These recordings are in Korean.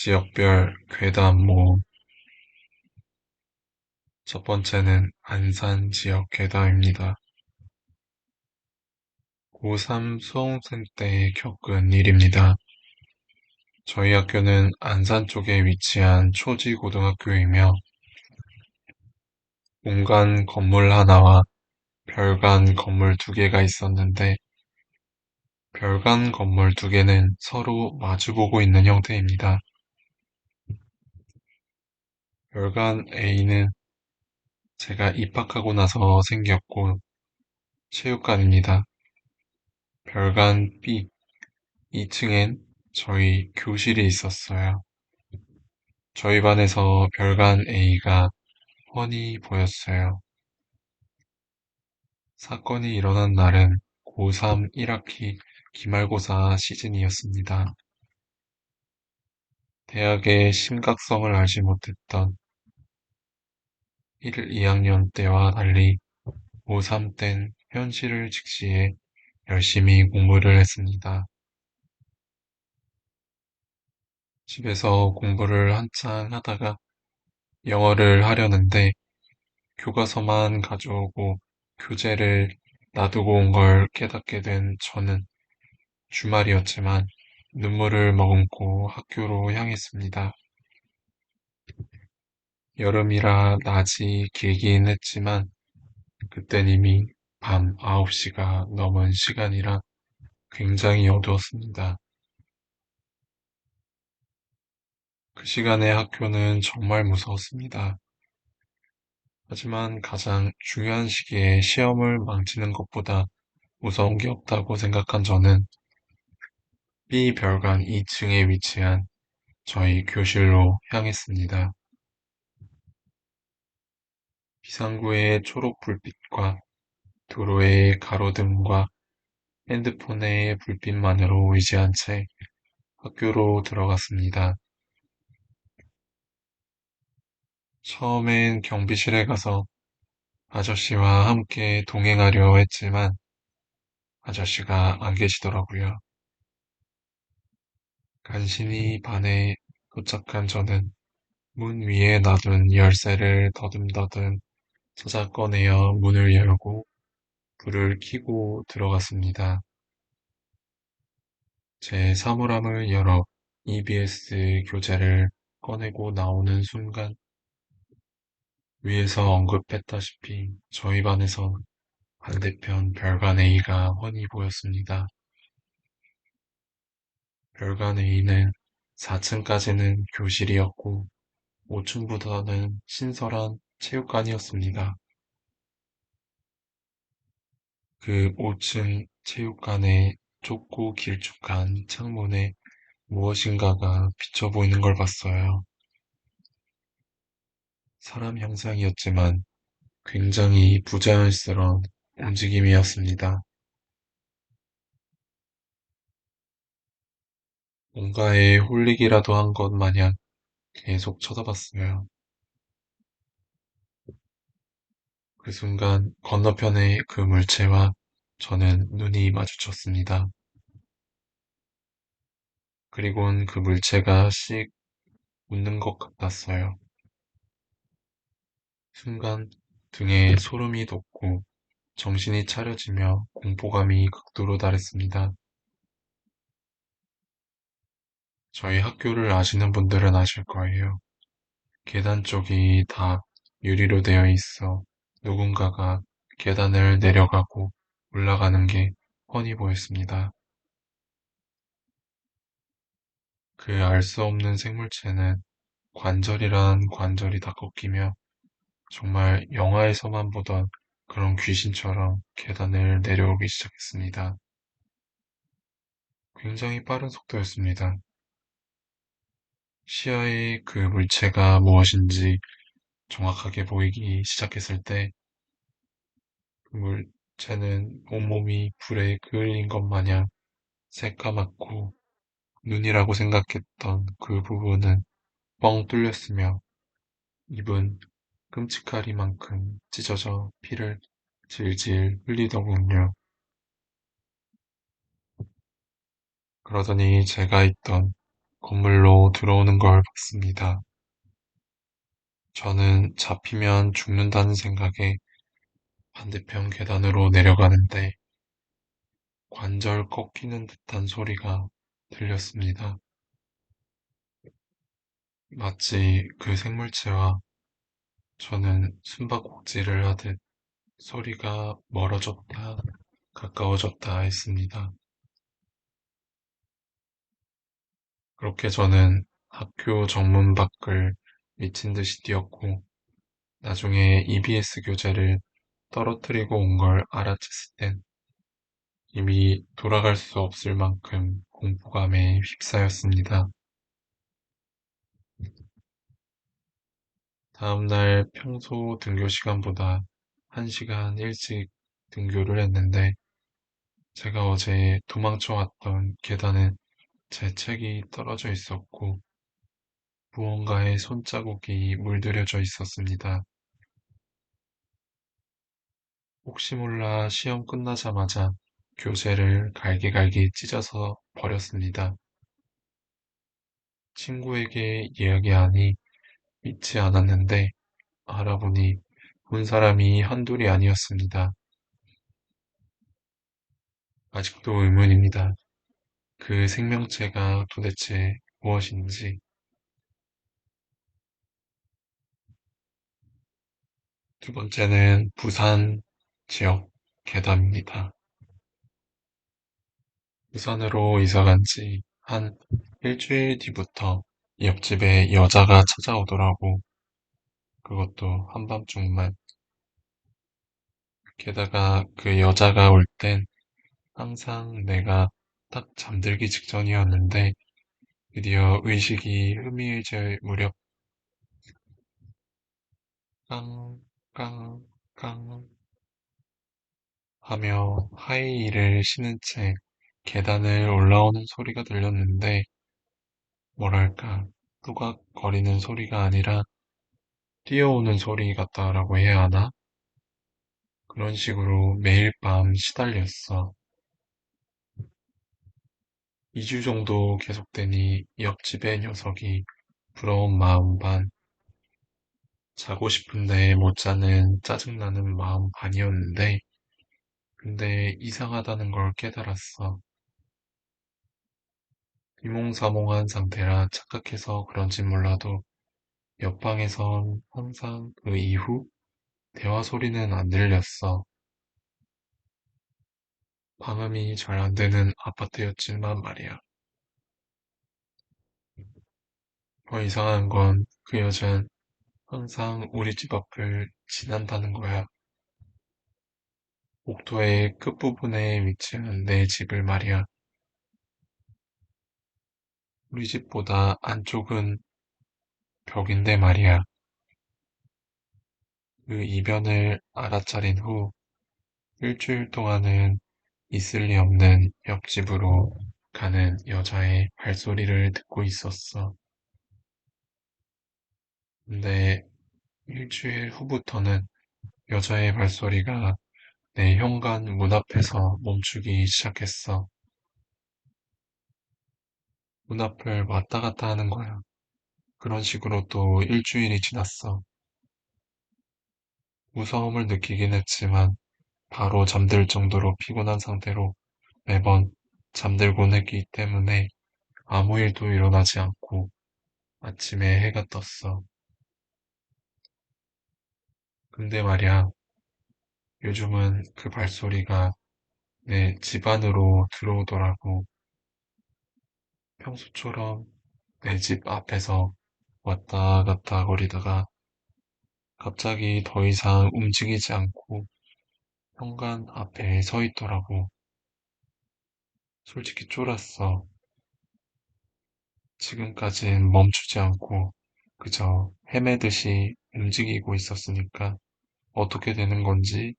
지역별 괴담 모음. 첫 번째는 안산 지역 괴담입니다. 고3 수험생 때 겪은 일입니다. 저희 학교는 안산 쪽에 위치한 초지고등학교이며 본관 건물 하나와 별관 건물 두 개가 있었는데 별관 건물 두 개는 서로 마주보고 있는 형태입니다. 별관 A는 제가 입학하고 나서 생겼고 체육관입니다. 별관 B 2층엔 저희 교실이 있었어요. 저희 반에서 별관 A가 훤히 보였어요. 사건이 일어난 날은 고3 1학기 기말고사 시즌이었습니다. 대학의 심각성을 알지 못했던 1, 2학년 때와 달리 고3 땐 현실을 직시해 열심히 공부를 했습니다. 집에서 공부를 한창 하다가 영어를 하려는데 교과서만 가져오고 교재를 놔두고 온 걸 깨닫게 된 저는 주말이었지만 눈물을 머금고 학교로 향했습니다. 여름이라 낮이 길긴 했지만 그땐 이미 밤 9시가 넘은 시간이라 굉장히 어두웠습니다. 그 시간에 학교는 정말 무서웠습니다. 하지만 가장 중요한 시기에 시험을 망치는 것보다 무서운 게 없다고 생각한 저는 B 별관 2층에 위치한 저희 교실로 향했습니다. 비상구의 초록 불빛과 도로의 가로등과 핸드폰의 불빛만으로 의지한 채 학교로 들어갔습니다. 처음엔 경비실에 가서 아저씨와 함께 동행하려 했지만 아저씨가 안 계시더라고요. 간신히 반에 도착한 저는 문 위에 놔둔 열쇠를 더듬더듬 찾아 꺼내어 문을 열고 불을 켜고 들어갔습니다. 제 사물함을 열어 EBS 교재를 꺼내고 나오는 순간 위에서 언급했다시피 저희 반에선 반대편 별관 A가 훤히 보였습니다. 별관 A는 4층까지는 교실이었고 5층부터는 신설한 체육관이었습니다. 그 5층 체육관의 좁고 길쭉한 창문에 무엇인가가 비쳐 보이는 걸 봤어요. 사람 형상이었지만 굉장히 부자연스러운 움직임이었습니다. 뭔가에 홀리기라도 한 것 마냥 계속 쳐다봤어요. 그 순간 건너편의 그 물체와 저는 눈이 마주쳤습니다. 그리곤 그 물체가 씩 웃는 것 같았어요. 순간 등에 소름이 돋고 정신이 차려지며 공포감이 극도로 달했습니다. 저희 학교를 아시는 분들은 아실 거예요. 계단 쪽이 다 유리로 되어 있어 누군가가 계단을 내려가고 올라가는 게 훤히 보였습니다. 그 알 수 없는 생물체는 관절이란 관절이 다 꺾이며 정말 영화에서만 보던 그런 귀신처럼 계단을 내려오기 시작했습니다. 굉장히 빠른 속도였습니다. 시야에 그 물체가 무엇인지 정확하게 보이기 시작했을 때 그 물체는 온몸이 불에 그을린 것 마냥 새까맣고 눈이라고 생각했던 그 부분은 뻥 뚫렸으며 입은 끔찍하리만큼 찢어져 피를 질질 흘리더군요. 그러더니 제가 있던 건물로 들어오는 걸 봤습니다. 저는 잡히면 죽는다는 생각에 반대편 계단으로 내려가는데 관절 꺾이는 듯한 소리가 들렸습니다. 마치 그 생물체와 저는 숨바꼭질을 하듯 소리가 멀어졌다 가까워졌다 했습니다. 그렇게 저는 학교 정문 밖을 미친 듯이 뛰었고 나중에 EBS 교재를 떨어뜨리고 온 걸 알아챘을 땐 이미 돌아갈 수 없을 만큼 공포감에 휩싸였습니다. 다음날 평소 등교 시간보다 1시간 일찍 등교를 했는데 제가 어제 도망쳐 왔던 계단은 제 책이 떨어져 있었고 무언가의 손자국이 물들여져 있었습니다. 혹시 몰라 시험 끝나자마자 교재를 갈기갈기 찢어서 버렸습니다. 친구에게 이야기하니 믿지 않았는데 알아보니 본 사람이 한둘이 아니었습니다. 아직도 의문입니다. 그 생명체가 도대체 무엇인지. 두 번째는 부산 지역 괴담입니다. 부산으로 이사 간지 한 일주일 뒤부터 옆집에 여자가 찾아오더라고. 그것도 한밤중만. 게다가 그 여자가 올 땐 항상 내가 딱 잠들기 직전이었는데 드디어 의식이 흐미해질 무렵 깡, 깡, 깡 하며 하이힐을 신은 채 계단을 올라오는 소리가 들렸는데 뭐랄까 뚜각거리는 소리가 아니라 뛰어오는 소리 같다라고 해야 하나? 그런 식으로 매일 밤 시달렸어. 2주 정도 계속되니 옆집의 녀석이 부러운 마음 반, 자고 싶은데 못 자는 짜증나는 마음 반이었는데 근데 이상하다는 걸 깨달았어. 비몽사몽한 상태라 착각해서 그런진 몰라도 옆방에선 항상 그 이후 대화 소리는 안 들렸어. 방음이 잘 안 되는 아파트였지만 말이야. 더 이상한 건 그 여잔 항상 우리 집 앞을 지난다는 거야. 복도의 끝부분에 위치한 내 집을 말이야. 우리 집보다 안쪽은 벽인데 말이야. 그 이변을 알아차린 후 일주일 동안은 있을 리 없는 옆집으로 가는 여자의 발소리를 듣고 있었어. 근데 일주일 후부터는 여자의 발소리가 내 현관 문 앞에서 멈추기 시작했어. 문 앞을 왔다 갔다 하는 거야. 그런 식으로 또 일주일이 지났어. 무서움을 느끼긴 했지만 바로 잠들 정도로 피곤한 상태로 매번 잠들곤 했기 때문에 아무 일도 일어나지 않고 아침에 해가 떴어. 근데 말이야, 요즘은 그 발소리가 내 집 안으로 들어오더라고. 평소처럼 내 집 앞에서 왔다 갔다 거리다가 갑자기 더 이상 움직이지 않고 현관 앞에 서 있더라고. 솔직히 쫄았어. 지금까진 멈추지 않고 그저 헤매듯이 움직이고 있었으니까 어떻게 되는 건지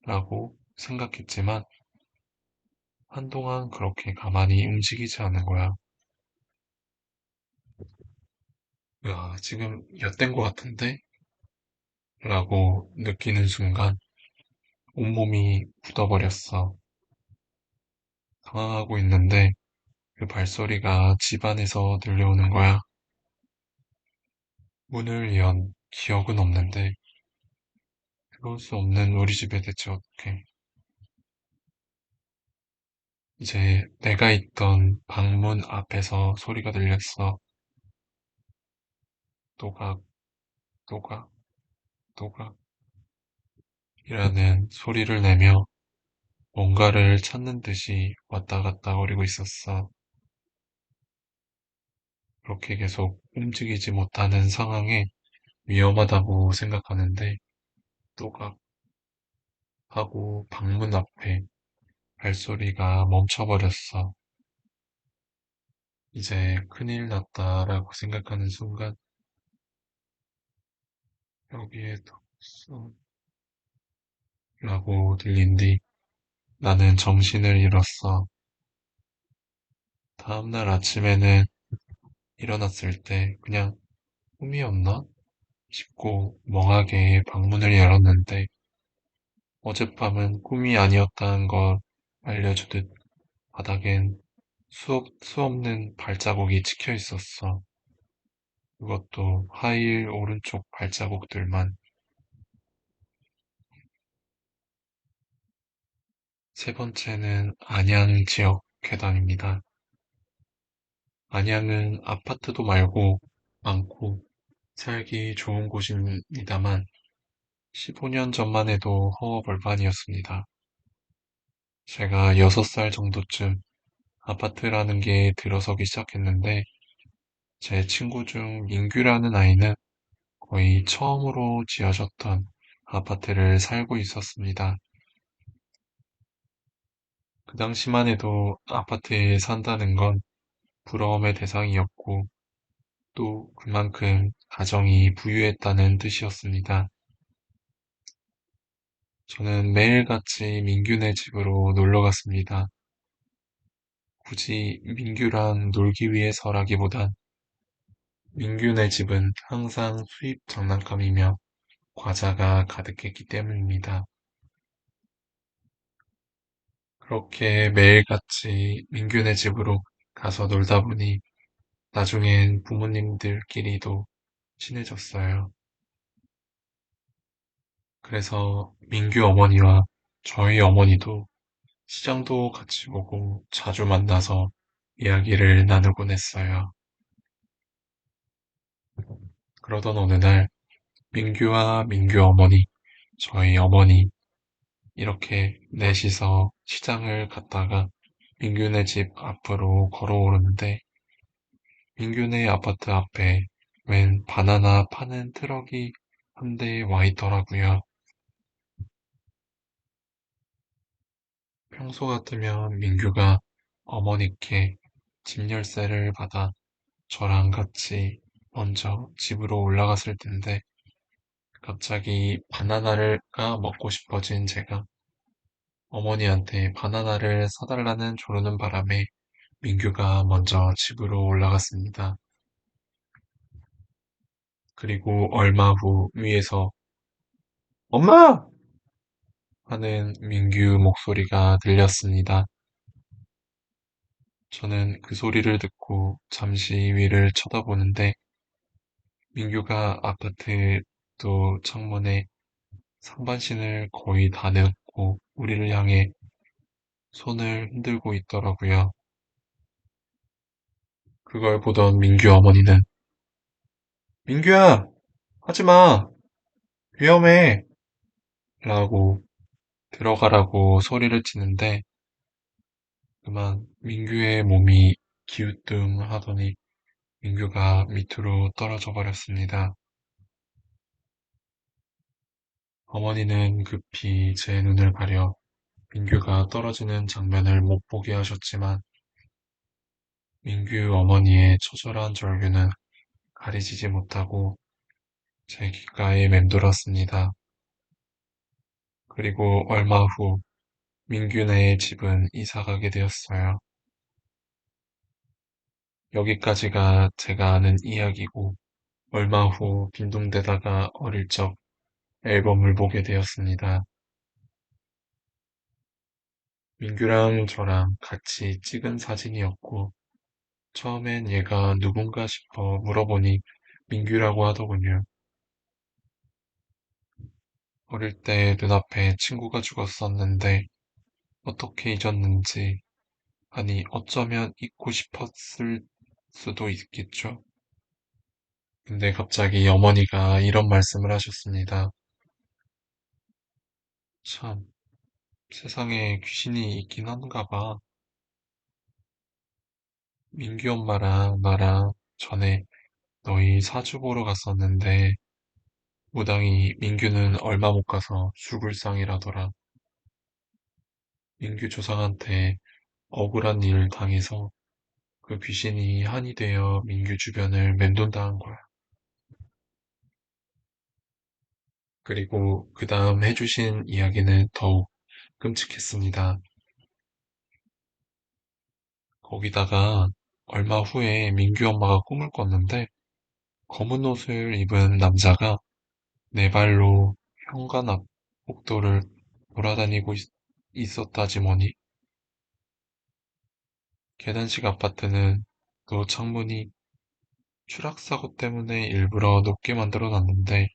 라고 생각했지만 한동안 그렇게 가만히 움직이지 않은 거야. 야, 지금 엿된 것 같은데? 라고 느끼는 순간 온몸이 굳어버렸어. 당황하고 있는데 그 발소리가 집 안에서 들려오는 거야. 문을 연 기억은 없는데 그럴 수 없는 우리 집에 대체 어떡해. 이제 내가 있던 방문 앞에서 소리가 들렸어. 또각, 또각, 또각 이라는 소리를 내며 뭔가를 찾는 듯이 왔다 갔다 거리고 있었어. 그렇게 계속 움직이지 못하는 상황에 위험하다고 생각하는데 또각 하고 방문 앞에 발소리가 멈춰버렸어. 이제 큰일 났다라고 생각하는 순간 여기에 뒀어 라고 들린 뒤 나는 정신을 잃었어. 다음날 아침에는 일어났을 때 그냥 꿈이었나 싶고 멍하게 방문을 열었는데 어젯밤은 꿈이 아니었다는 걸 알려주듯 바닥엔 수 없는 발자국이 찍혀 있었어. 그것도 하이힐 오른쪽 발자국들만. 세 번째는 안양 지역 계단입니다. 안양은 아파트도 말고 많고 살기 좋은 곳입니다만 15년 전만 해도 허허벌판이었습니다. 제가 6살 정도쯤 아파트라는 게 들어서기 시작했는데 제 친구 중 민규라는 아이는 거의 처음으로 지어졌던 아파트를 살고 있었습니다. 그 당시만 해도 아파트에 산다는 건 부러움의 대상이었고 또 그만큼 가정이 부유했다는 뜻이었습니다. 저는 매일같이 민규네 집으로 놀러 갔습니다. 굳이 민규랑 놀기 위해서라기보단 민규네 집은 항상 수입 장난감이며 과자가 가득했기 때문입니다. 그렇게 매일같이 민규네 집으로 가서 놀다 보니 나중엔 부모님들끼리도 친해졌어요. 그래서 민규 어머니와 저희 어머니도 시장도 같이 보고 자주 만나서 이야기를 나누곤 했어요. 그러던 어느 날 민규와 민규 어머니, 저희 어머니 이렇게 넷이서 시장을 갔다가 민규네 집 앞으로 걸어오르는데 민규네 아파트 앞에 웬 바나나 파는 트럭이 한 대 와 있더라고요. 평소 같으면 민규가 어머니께 집 열쇠를 받아 저랑 같이 먼저 집으로 올라갔을 텐데 갑자기 바나나가 먹고 싶어진 제가 어머니한테 바나나를 사달라는 조르는 바람에 민규가 먼저 집으로 올라갔습니다. 그리고 얼마 후 위에서 엄마! 하는 민규 목소리가 들렸습니다. 저는 그 소리를 듣고 잠시 위를 쳐다보는데 민규가 아파트 또 창문에 상반신을 거의 다 넣고 우리를 향해 손을 흔들고 있더라고요. 그걸 보던 민규 어머니는 민규야, 하지 마. 위험해. 라고 들어가라고 소리를 치는데 그만 민규의 몸이 기우뚱하더니 민규가 밑으로 떨어져 버렸습니다. 어머니는 급히 제 눈을 가려 민규가 떨어지는 장면을 못 보게 하셨지만 민규 어머니의 처절한 절규는 가리지지 못하고 제 귓가에 맴돌았습니다. 그리고 얼마 후 민규네의 집은 이사 가게 되었어요. 여기까지가 제가 아는 이야기고 얼마 후 빈둥대다가 어릴 적 앨범을 보게 되었습니다. 민규랑 저랑 같이 찍은 사진이었고 처음엔 얘가 누군가 싶어 물어보니 민규라고 하더군요. 어릴 때 눈앞에 친구가 죽었었는데 어떻게 잊었는지, 아니 어쩌면 잊고 싶었을 수도 있겠죠. 근데 갑자기 어머니가 이런 말씀을 하셨습니다. 참, 세상에 귀신이 있긴 한가 봐. 민규 엄마랑 나랑 전에 너희 사주 보러 갔었는데 무당이 민규는 얼마 못 가서 죽을 상이라더라. 민규 조상한테 억울한 일 당해서 그 귀신이 한이 되어 민규 주변을 맴돈다는 거야. 그리고 그 다음 해주신 이야기는 더욱 끔찍했습니다. 거기다가 얼마 후에 민규 엄마가 꿈을 꿨는데 검은 옷을 입은 남자가 네 발로 현관 앞 복도를 돌아다니고 있었다지 뭐니. 계단식 아파트는 또 창문이 추락사고 때문에 일부러 높게 만들어 놨는데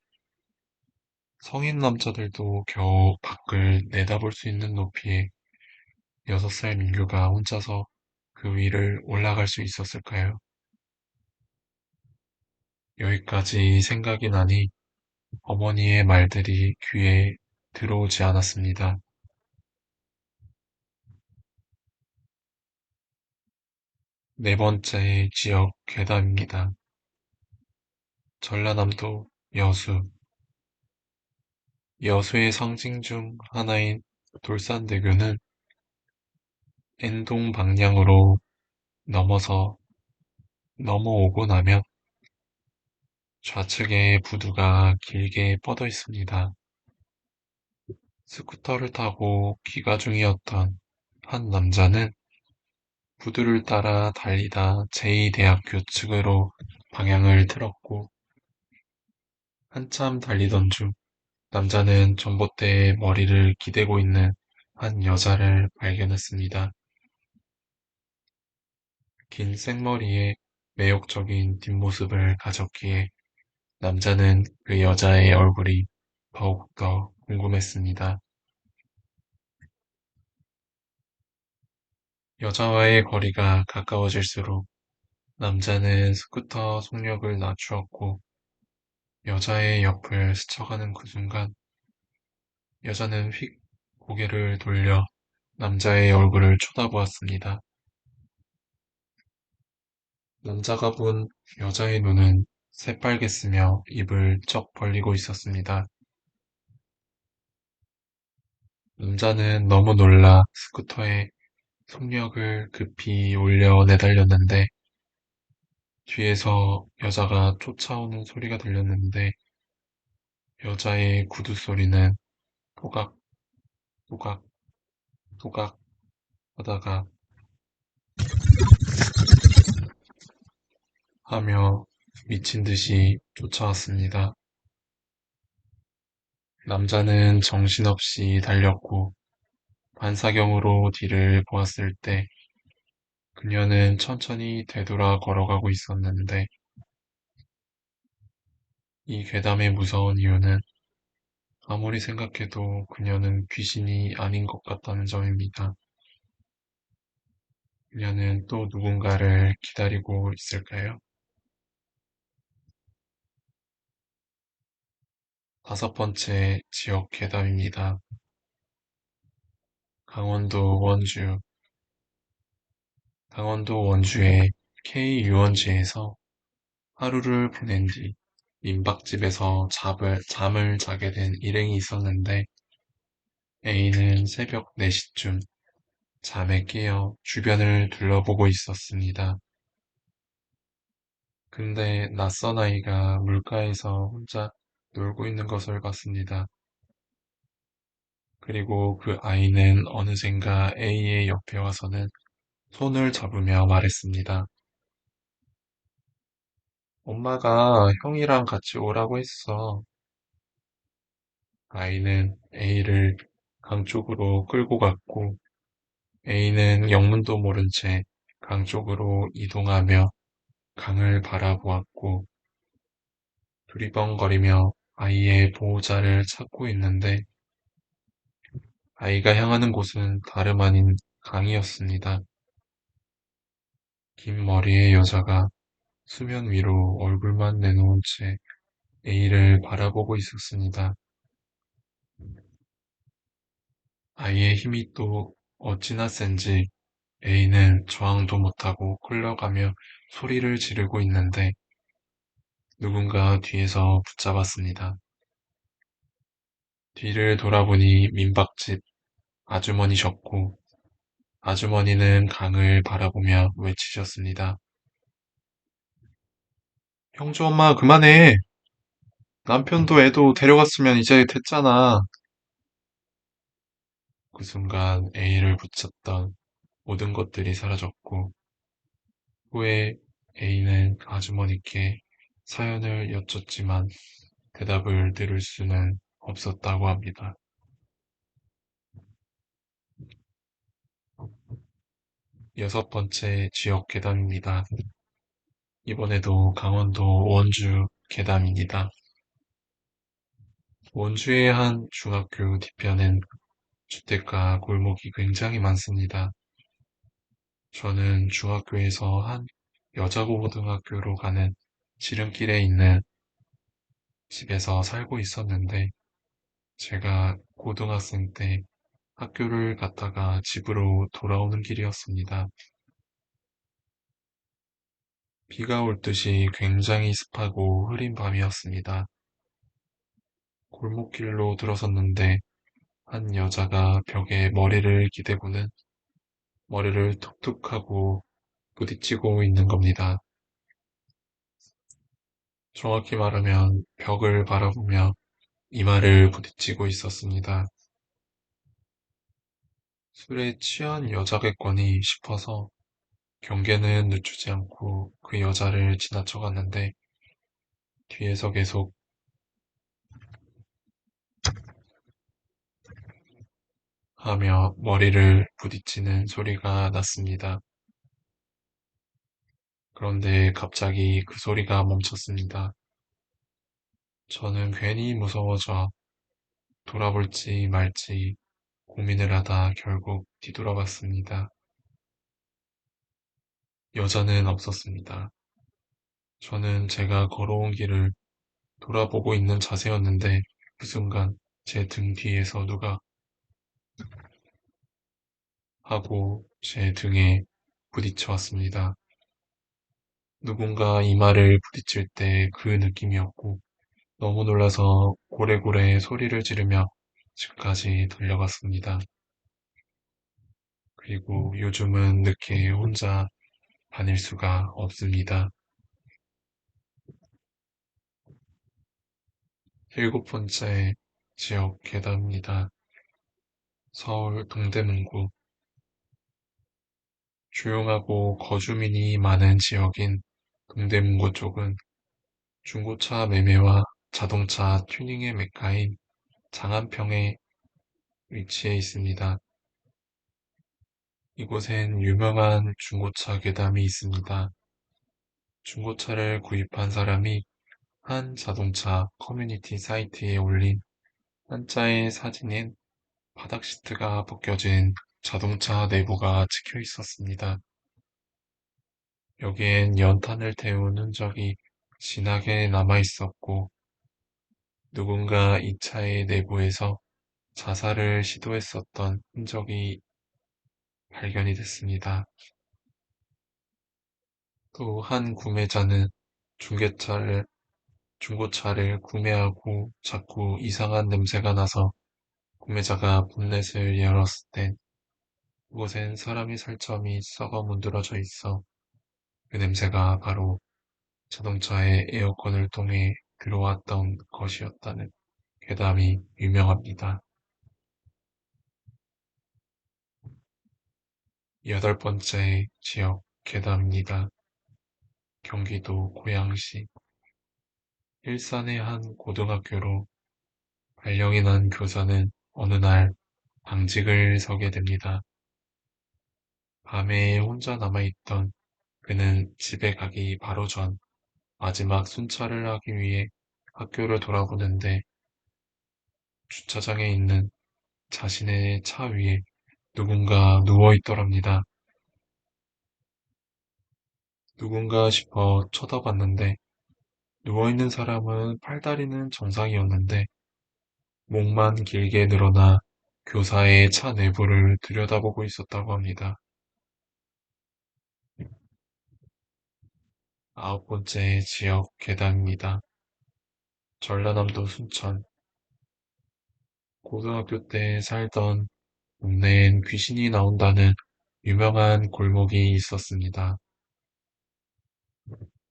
성인 남자들도 겨우 밖을 내다볼 수 있는 높이에 6살 민규가 혼자서 그 위를 올라갈 수 있었을까요? 여기까지 생각이 나니 어머니의 말들이 귀에 들어오지 않았습니다. 네 번째 지역 괴담입니다. 전라남도 여수. 여수의 상징 중 하나인 돌산대교는 N동 방향으로 넘어서 넘어오고 나면 좌측에 부두가 길게 뻗어 있습니다. 스쿠터를 타고 귀가 중이었던 한 남자는 부두를 따라 달리다 제2대학교 측으로 방향을 틀었고 한참 달리던 중 남자는 전봇대에 머리를 기대고 있는 한 여자를 발견했습니다. 긴 생머리에 매혹적인 뒷모습을 가졌기에 남자는 그 여자의 얼굴이 더욱더 궁금했습니다. 여자와의 거리가 가까워질수록 남자는 스쿠터 속력을 낮추었고 여자의 옆을 스쳐가는 그 순간 여자는 휙 고개를 돌려 남자의 얼굴을 쳐다보았습니다. 남자가 본 여자의 눈은 새빨갰으며 입을 쩍 벌리고 있었습니다. 남자는 너무 놀라 스쿠터의 속력을 급히 올려 내달렸는데 뒤에서 여자가 쫓아오는 소리가 들렸는데 여자의 구두 소리는 또각, 또각, 또각 하다가 하며 미친 듯이 쫓아왔습니다. 남자는 정신없이 달렸고 반사경으로 뒤를 보았을 때 그녀는 천천히 되돌아 걸어가고 있었는데 이 괴담의 무서운 이유는 아무리 생각해도 그녀는 귀신이 아닌 것 같다는 점입니다. 그녀는 또 누군가를 기다리고 있을까요? 다섯 번째 지역 괴담입니다. 강원도 원주. 강원도 원주의 K 유원지에서 하루를 보낸 뒤 민박집에서 잠을 자게 된 일행이 있었는데 A는 새벽 4시쯤 잠에 깨어 주변을 둘러보고 있었습니다. 근데 낯선 아이가 물가에서 혼자 놀고 있는 것을 봤습니다. 그리고 그 아이는 어느샌가 A의 옆에 와서는 손을 잡으며 말했습니다. 엄마가 형이랑 같이 오라고 했어. 아이는 A를 강 쪽으로 끌고 갔고 A는 영문도 모른 채 강 쪽으로 이동하며 강을 바라보았고 두리번거리며 아이의 보호자를 찾고 있는데 아이가 향하는 곳은 다름 아닌 강이었습니다. 긴 머리의 여자가 수면 위로 얼굴만 내놓은 채 A를 바라보고 있었습니다. 아이의 힘이 또 어찌나 센지 A는 저항도 못하고 끌려가며 소리를 지르고 있는데 누군가 뒤에서 붙잡았습니다. 뒤를 돌아보니 민박집 아주머니셨고 아주머니는 강을 바라보며 외치셨습니다. 형주 엄마 그만해. 남편도 애도 데려갔으면 이제 됐잖아. 그 순간 A를 붙잡던 모든 것들이 사라졌고 후에 A는 아주머니께 사연을 여쭙지만 대답을 들을 수는 없었다고 합니다. 여섯 번째 지역 괴담입니다. 이번에도 강원도 원주 괴담입니다. 원주의 한 중학교 뒤편엔 주택가 골목이 굉장히 많습니다. 저는 중학교에서 한 여자고등학교로 가는 지름길에 있는 집에서 살고 있었는데 제가 고등학생 때 학교를 갔다가 집으로 돌아오는 길이었습니다. 비가 올 듯이 굉장히 습하고 흐린 밤이었습니다. 골목길로 들어섰는데 한 여자가 벽에 머리를 기대고는 머리를 툭툭 하고 부딪히고 있는 겁니다. 정확히 말하면 벽을 바라보며 이마를 부딪히고 있었습니다. 술에 취한 여자겠거니 싶어서 경계는 늦추지 않고 그 여자를 지나쳐갔는데 뒤에서 계속 하며 머리를 부딪히는 소리가 났습니다. 그런데 갑자기 그 소리가 멈췄습니다. 저는 괜히 무서워져 돌아볼지 말지 고민을 하다 결국 뒤돌아봤습니다. 여자는 없었습니다. 저는 제가 걸어온 길을 돌아보고 있는 자세였는데 그 순간 제 등 뒤에서 누가 하고 제 등에 부딪혀 왔습니다. 누군가 이마를 부딪힐 때 그 느낌이었고 너무 놀라서 고래고래 소리를 지르며 집까지 달려갔습니다. 그리고 요즘은 늦게 혼자 다닐 수가 없습니다. 일곱 번째 지역 계단입니다. 서울 동대문구. 조용하고 거주민이 많은 지역인 동대문구 쪽은 중고차 매매와 자동차 튜닝의 메카인 장안평에 위치해 있습니다. 이곳엔 유명한 중고차 괴담이 있습니다. 중고차를 구입한 사람이 한 자동차 커뮤니티 사이트에 올린 한자의 사진인 바닥 시트가 벗겨진 자동차 내부가 찍혀 있었습니다. 여기엔 연탄을 태운 흔적이 진하게 남아 있었고 누군가 이 차의 내부에서 자살을 시도했었던 흔적이 발견이 됐습니다. 또 한 구매자는 중고차를 중고차를 구매하고 자꾸 이상한 냄새가 나서 구매자가 본넷을 열었을 땐 그곳엔 사람이 살점이 썩어 문드러져 있어 그 냄새가 바로 자동차의 에어컨을 통해 들어왔던 것이었다는 괴담이 유명합니다. 여덟 번째 지역 괴담입니다. 경기도 고양시 일산의 한 고등학교로 발령이 난 교사는 어느 날 당직을 서게 됩니다. 밤에 혼자 남아있던 그는 집에 가기 바로 전 마지막 순찰을 하기 위해 학교를 돌아보는데 주차장에 있는 자신의 차 위에 누군가 누워 있더랍니다. 누군가 싶어 쳐다봤는데 누워있는 사람은 팔다리는 정상이었는데 목만 길게 늘어나 교사의 차 내부를 들여다보고 있었다고 합니다. 아홉 번째 지역 괴담입니다. 전라남도 순천. 고등학교 때 살던 동네엔 귀신이 나온다는 유명한 골목이 있었습니다.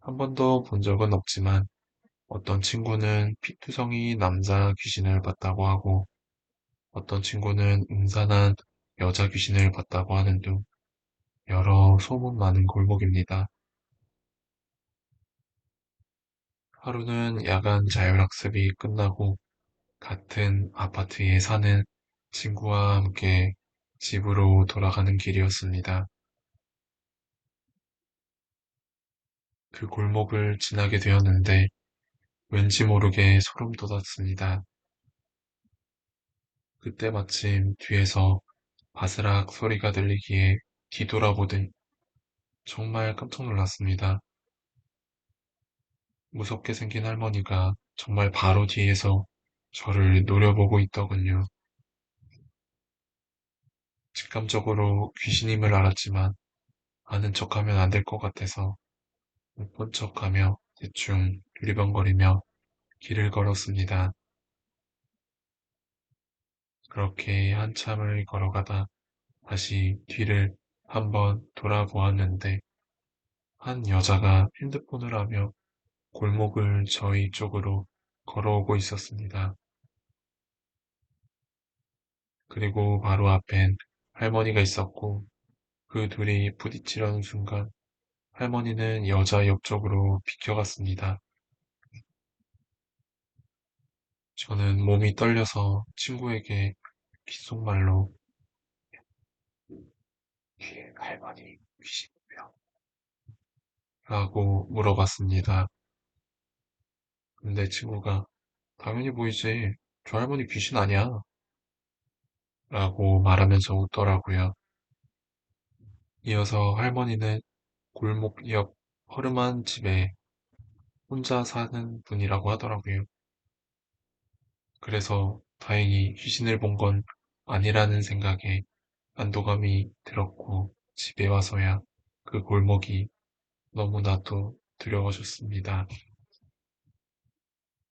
한 번도 본 적은 없지만 어떤 친구는 피투성이 남자 귀신을 봤다고 하고 어떤 친구는 음산한 여자 귀신을 봤다고 하는 등 여러 소문 많은 골목입니다. 하루는 야간 자율학습이 끝나고 같은 아파트에 사는 친구와 함께 집으로 돌아가는 길이었습니다. 그 골목을 지나게 되었는데 왠지 모르게 소름 돋았습니다. 그때 마침 뒤에서 바스락 소리가 들리기에 뒤돌아보더니 정말 깜짝 놀랐습니다. 무섭게 생긴 할머니가 정말 바로 뒤에서 저를 노려보고 있더군요. 직감적으로 귀신임을 알았지만 아는 척하면 안 될 것 같아서 못 본 척하며 대충 두리번거리며 길을 걸었습니다. 그렇게 한참을 걸어가다 다시 뒤를 한번 돌아보았는데 한 여자가 핸드폰을 하며 골목을 저희 쪽으로 걸어오고 있었습니다. 그리고 바로 앞엔 할머니가 있었고 그 둘이 부딪히려는 순간 할머니는 여자 옆쪽으로 비켜갔습니다. 저는 몸이 떨려서 친구에게 귓속말로 뒤에 할머니 귀신이며 라고 물어봤습니다. 근데 친구가 당연히 보이지. 저 할머니 귀신 아니야. 라고 말하면서 웃더라고요. 이어서 할머니는 골목 옆 허름한 집에 혼자 사는 분이라고 하더라고요. 그래서 다행히 귀신을 본 건 아니라는 생각에 안도감이 들었고 집에 와서야 그 골목이 너무나도 두려워졌습니다.